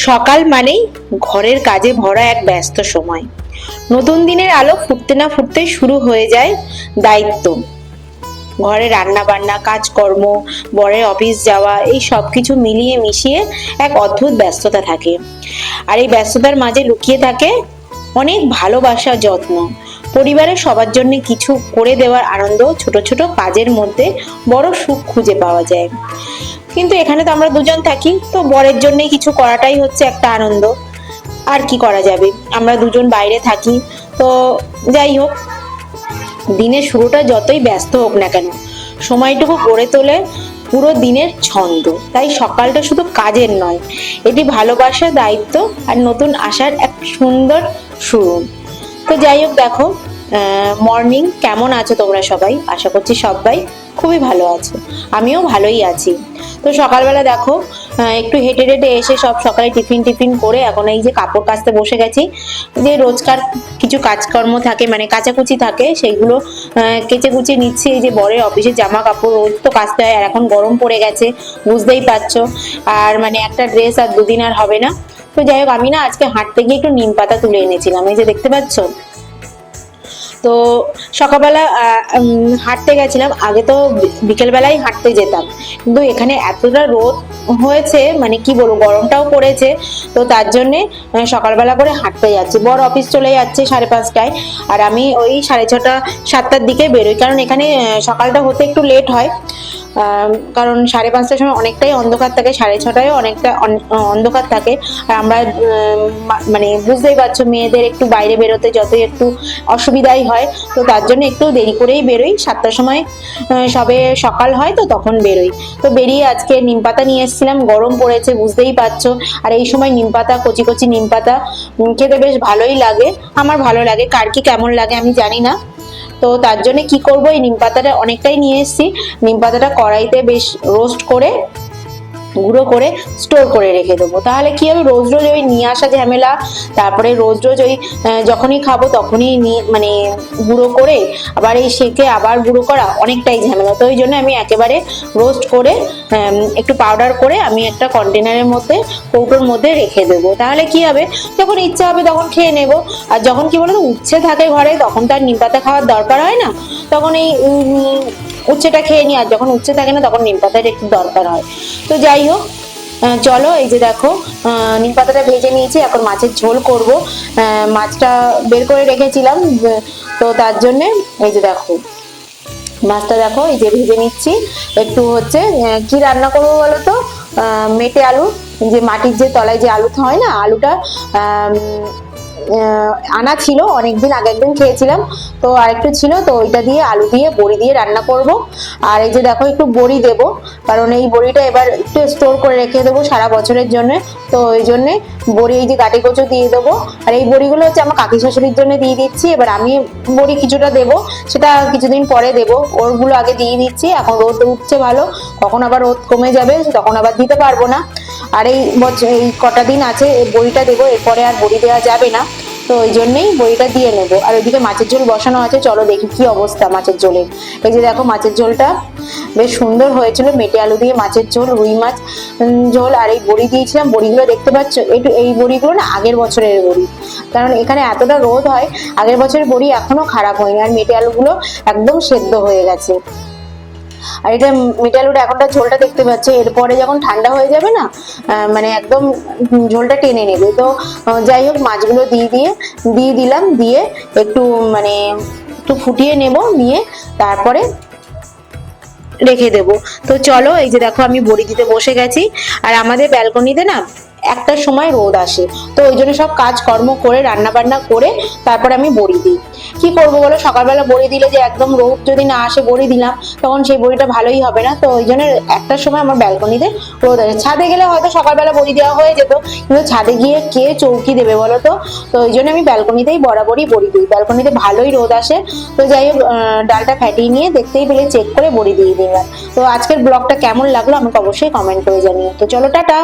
সকাল মানেই ঘরের কাজে ভরা এক ব্যস্ত সময়। নতুন দিনের আলো ফুটতে না ফুটতে শুরু হয়ে যায় দায়িত্ব। ঘরে রান্না বান্না, কাজকর্ম, বরের অফিস যাওয়া, এই সবকিছু মিলিয়ে মিশিয়ে এক অদ্ভুত ব্যস্ততা থাকে। আর এই ব্যস্ততার মাঝে লুকিয়ে থাকে অনেক ভালোবাসা, যত্ন, পরিবারের সবার জন্য কিছু করে দেওয়ার আনন্দ। ছোট ছোট কাজের মধ্যে বড় সুখ খুঁজে পাওয়া যায়। কিন্তু এখানে তো আমরা দুজন থাকি, তো বরের জন্যই কিছু করাটাই হচ্ছে একটা আনন্দ। আর কি করা যাবে, আমরা দুজন বাইরে থাকি। তো যাই হোক, দিনের শুরুটা যতই ব্যস্ত হোক না কেন, সময়টুকু গড়ে তোলে পুরো দিনের ছন্দ। তাই সকালটা শুধু কাজের নয়, এটি ভালোবাসা, দায়িত্ব আর নতুন আশার এক সুন্দর শুরু। তো যাই হোক, দেখো মর্নিং, কেমন আছো তোমরা সবাই? আশা করছি সবাই খুবই ভালো আছো, আমিও ভালোই আছি। তো সকালবেলা দেখো একটু হেঁটে হেঁটে এসে সব সকালে টিফিন টিফিন করে এখন এই যে কাপড় কাচতে বসে গেছি। যে রোজকার কিছু কাজকর্ম থাকে, মানে কাচাকুচি থাকে, সেইগুলো কেচে কুচে নিচ্ছি। এই যে বরের অফিসের জামা কাপড় রোজ তো কাচতে হয়, আর এখন গরম পড়ে গেছে, বুঝতেই পারছো। আর মানে একটা ড্রেস আর দুদিন আর হবে না। তো যাই হোক, আমি না আজকে হাঁটতে গিয়ে একটু নিম পাতা তুলে এনেছিলাম, এই যে দেখতে পাচ্ছ। তো সকালবেলা হাঁটতে গেছিলাম। আগে তো বিকেল বেলায় হাঁটতে যেতাম, কিন্তু এখানে এতটা রোদ হয়েছে, মানে কি বলবো, গরমটাও পড়েছে। তো তার জন্যে সকালবেলা করে হাঁটতে যাচ্ছি। বর অফিস চলে যাচ্ছে 5:30টায়, আর আমি ওই 6:30 7টার দিকে বেরোই, কারণ এখানে সকালটা হতে একটু লেট হয়। কারণ 5:30টার সময় অনেকটাই অন্ধকার থাকে, 6:30টায়ও অনেকটা অন্ধকার থাকে। আর আমরা মানে বুঝতেই পারছো, মেয়েদের একটু বাইরে বেরোতে যতই একটু অসুবিধাই হয়, তো তার জন্য একটু দেরি করেই বেরোই। 7টার সময় সবে সকাল হয়, তো তখন বেরোই। তো বেরিয়ে আজকে নিম পাতা নিয়ে এসেছিলাম, গরম পড়েছে বুঝতেই পারছো। আর এই সময় নিম পাতা, কচি কচি নিম পাতা খেতে বেশ ভালোই লাগে, আমার ভালো লাগে। কার কি কেমন লাগে আমি জানি না। তো তার জন্য কি করবো, এই নিম পাতাটা অনেকটাই নিয়ে এসেছি। নিম পাতাটা কড়াইতে বেশ রোস্ট করে গুঁড়ো করে স্টোর করে রেখে দেবো। তাহলে কি হবে, রোজ রোজ ওই নিয়ে আসা ঝামেলা, তারপরে রোজ রোজ ওই যখনই খাবো তখনই মানে গুঁড়ো করে আবার এই সেকে আবার গুঁড়ো করা অনেকটাই ঝামেলা। তো ওই জন্য আমি একেবারে রোস্ট করে একটু পাউডার করে আমি একটা কন্টেনারের মধ্যে, কৌটোর মধ্যে রেখে দেবো। তাহলে কি হবে, যখন ইচ্ছা হবে তখন খেয়ে নেবো। আর যখন কি বলতো উচ্ছে থাকে ঘরে, তখন তো আর নিম পাতা খাওয়ার দরকার হয় না, তখন এই উচ্ছেটা খেয়ে নিই। আর যখন উচ্ছে থাকে না, তখন নিম পাতার একটু দরকার হয়। তো যাই হোক, চলো, এই যে দেখো নিম পাতাটা ভেজে নিয়েছি, এখন মাছের ঝোল করব। মাছটা বের করে রেখেছিলাম, তো তার জন্যে এই যে দেখো মাছটা দেখো এই যে ভেজে নিচ্ছি। একটু হচ্ছে কি রান্না করবো বলো তো, মেটে আলু, যে মাটির যে তলায় যে আলু হয় না, আলুটা আনা ছিল অনেকদিন আগে, একদিন খেয়েছিলাম, তো আরেকটু ছিল, তো ওইটা দিয়ে আলু দিয়ে বড়ি দিয়ে রান্না করব। আর এই যে দেখো একটু বড়ি দেব, কারণ এই বড়িটা এবার একটু স্টোর করে রেখে দেবো সারা বছরের জন্য। তো ওই জন্যে বড়ি, এই যে গাটি কচু দিয়ে দেবো। আর এই বড়িগুলো হচ্ছে আমার কাকি শাশুড়ির জন্য দিয়ে দিচ্ছি। এবার আমি বড়ি কিছুটা দেবো, সেটা কিছুদিন পরে দেবো, ওরগুলো আগে দিয়ে দিচ্ছি। এখন রোদ উঠছে ভালো, কখন আবার রোদ কমে যাবে তখন আবার দিতে পারবো না। আর এই কটা দিন আছে বড়িটা দেবো, এরপরে আর বড়ি দেওয়া যাবে না। তো ওই জন্যই বড়িটা দিয়ে নেবো। আর ওইদিকে মাছের ঝোল বসানো আছে, চলো দেখি কি অবস্থা মাছের ঝোলের। এই যে দেখো মাছের ঝোলটা বেশ সুন্দর হয়েছিল, মেটে আলু দিয়ে মাছের ঝোল, রুই মাছ ঝোল। আর এই বড়ি দিয়েছিলাম, বড়িগুলো দেখতে পাচ্ছ, এই বড়িগুলো না আগের বছরের বড়ি, কারণ এখানে এতটা রোদ হয়। আগের বছরের বড়ি এখনো খারাপ হয়নি, আর মেটে আলুগুলো একদম সেদ্ধ হয়ে গেছে। আর এটা মেটে আলুটা এখনটা ঝোলটা দেখতে পাচ্ছ, এরপরে যখন ঠান্ডা হয়ে যাবে না, মানে একদম ঝোলটা টেনে নেবে। তো যাই হোক, মাছগুলো দিয়ে দিলাম, দিয়ে একটু মানে একটু ফুটিয়ে নেব, নিয়ে তারপরে রেখে দেবো। তো চলো, এই যে দেখো আমি বড়ি দিতে বসে গেছি। আর আমাদের ব্যালকনিতে না একটা সময় রোদ আসে, তো ওই জন্য সব কাজকর্ম করে রান্না বান্না করে তারপরে আমি বড়ি দিই। কি করবো বলো, সকালবেলা বড়ি দিলে যে একদম রোদ যদি না আসে বড়ি দিলাম, তখন সেই বড়িটা ভালোই হবে না। তো ওই জন্য একটা সময় আমার ব্যালকনিতে রোদ আসে। ছাদে গেলে হয়তো সকালবেলা বড়ি দেওয়া হয়ে যেত, কিন্তু ছাদে গিয়ে কে চৌকি দেবে বলো তো। তো ওই জন্য আমি ব্যালকনিতেই বরাবরই বড়ি দিই, ব্যালকনিতে ভালোই রোদ আসে। তো যাই হোক, ডালটা ফাটিয়ে নিয়ে দেখতেই পেলে চেক করে বড়ি দিয়ে দিলাম। তো আজকের ব্লগটা কেমন লাগলো আমাকে অবশ্যই কমেন্ট করে জানিও। তো চলো, টাটা।